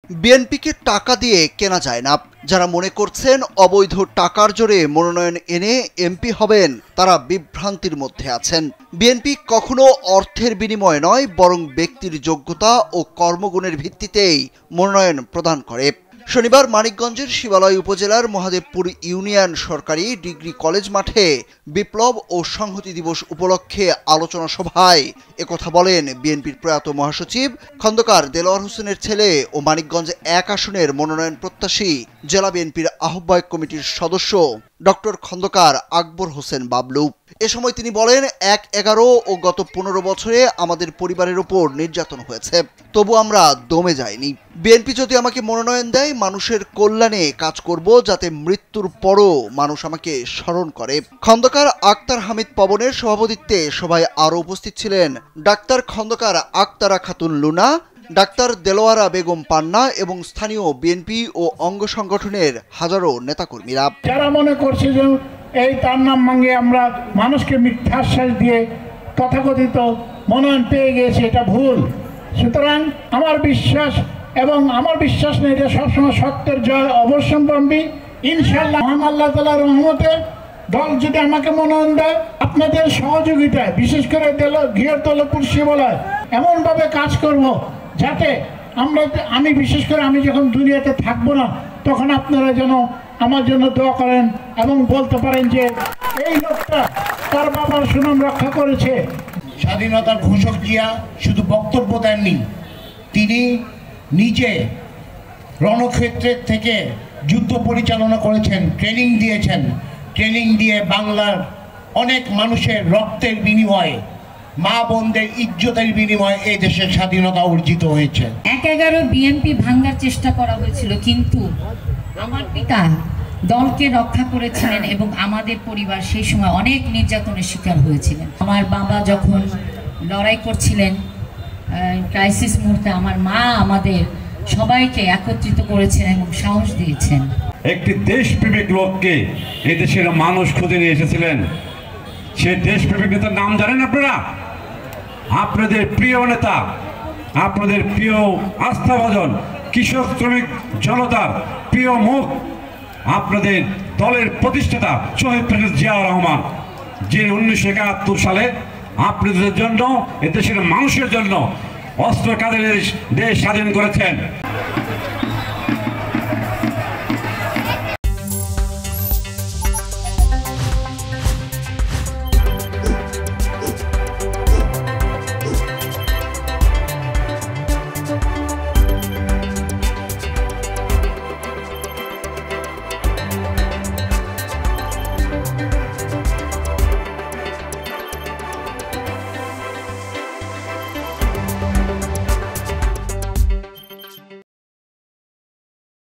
বিএনপিকে টাকা দিয়ে কেনা যায় না। যারা মনে করছেন অবৈধ টাকার জোরে মনোনয়ন এনে এমপি হবেন তারা বিভ্রান্তির মধ্যে আছেন। বিএনপি কখনো অর্থের বিনিময়ে নয়, বরং ব্যক্তির যোগ্যতা ও কর্মগুণের ভিত্তিতেই মনোনয়ন প্রদান করে। শনিবার মানিকগঞ্জের শিবালয় উপজেলার মহাদেবপুর ইউনিয়ন সরকারি ডিগ্রি কলেজ মাঠে বিপ্লব ও সংহতি দিবস উপলক্ষে আলোচনা সভায় একথা বলেন বিএনপির প্রয়াত মহাসচিব খন্দকার দেলোয়ার হোসেনের ছেলে ও মানিকগঞ্জ ১ আসনের মনোনয়ন প্রত্যাশী জেলা বিএনপির আহ্বায়ক কমিটির সদস্য ডক্টর খন্দকার আকবর হোসেন বাবলু। এ সময় তিনি বলেন, ১-১১ ও গত ১৫ বছরে আমাদের পরিবারের উপর নির্যাতন হয়েছে, তবু আমরা দমে যাইনি। বিএনপি যদি আমাকে মনোনয়ন দেয়, মানুষের কল্যাণে কাজ করব, যাতে মৃত্যুর পরও মানুষ আমাকে স্মরণ করে। খন্দকার আক্তার হামিদ পবনের সভাপতিত্বে সভায় আরও উপস্থিত ছিলেন ডাক্তার খন্দকার আক্তারা খাতুন লুনা, ডাক্তার দেলোয়ারা বেগম পান্না এবং স্থানীয় বিএনপি ও অঙ্গ সংগঠনের হাজারো নেতাকর্মীরা। যারা মনে করছে যে এই তার নাম ভাঙিয়ে আমরা মানুষকে মিথ্যাশ্বাস দিয়ে তথাকথিত মনোনয়ন পেয়ে গিয়েছে, এটা ভুল। সুতরাং আমার বিশ্বাস এবং আমার বিশ্বাস নেই, এটা সবসময় সত্যের জয় অবশ্যম্ভাবী। ইনশাআল্লাহ আল্লাহ তাআলার রহমতে দল যদি আমাকে মনোনয়ন দেয়, আপনাদের সহযোগিতায়, বিশেষ করে গৃহদলপুর শিবালয় এমনভাবে কাজ করব যাতে আমি বিশেষ করে আমি যখন দুনিয়াতে থাকবো না, তখন আপনারা যেন আমার জন্য দোয়া করেন এবং বলতে পারেন যে এই লোকটা তার বাবার সুনাম রক্ষা করেছে। স্বাধীনতার ঘোষক জিয়া শুধু বক্তব্য দেননি, তিনি নিজে রণক্ষেত্রের থেকে যুদ্ধ পরিচালনা করেছেন, ট্রেনিং দিয়েছেন। ট্রেনিং দিয়ে বাংলার অনেক মানুষের রক্তের বিনিময়ে, মা বোনদের ইজ্জতের বিনিময়ে এই দেশের স্বাধীনতা অর্জিত হয়েছে। ১-১১ বিএনপি ভাঙার চেষ্টা করা হয়েছিল, কিন্তু আমার পিতা দলকে রক্ষা করেছিলেন এবং আমাদের পরিবার সেই সময় অনেক নির্যাতনের শিকার হয়েছিলেন। আমার বাবা যখন লড়াই করছিলেন ক্রাইসিস মুহূর্তে, আমার মা আমাদের সবাইকে একত্রিত করেছেন এবং সাহস দিয়েছেন। একটি দেশপ্রেমিক লোককে এই দেশের মানুষ খুঁজে নিয়ে এসেছিলেন। সেই দেশপ্রেমিক নেতার নাম জানেন আপনারা? আপনাদের প্রিয় নেতা, আপনাদের প্রিয় আস্থাভাজন কৃষক শ্রমিক জনতার প্রিয় মুখ, আপনাদের দলের প্রতিষ্ঠাতা শহীদ প্রেসিডেন্ট জিয়াউর রহমান, যিনি ১৯৭১ সালে আপনাদের জন্য, এদেশের মানুষের জন্য অস্ত্র কাঁধে দেশ স্বাধীন করেছেন।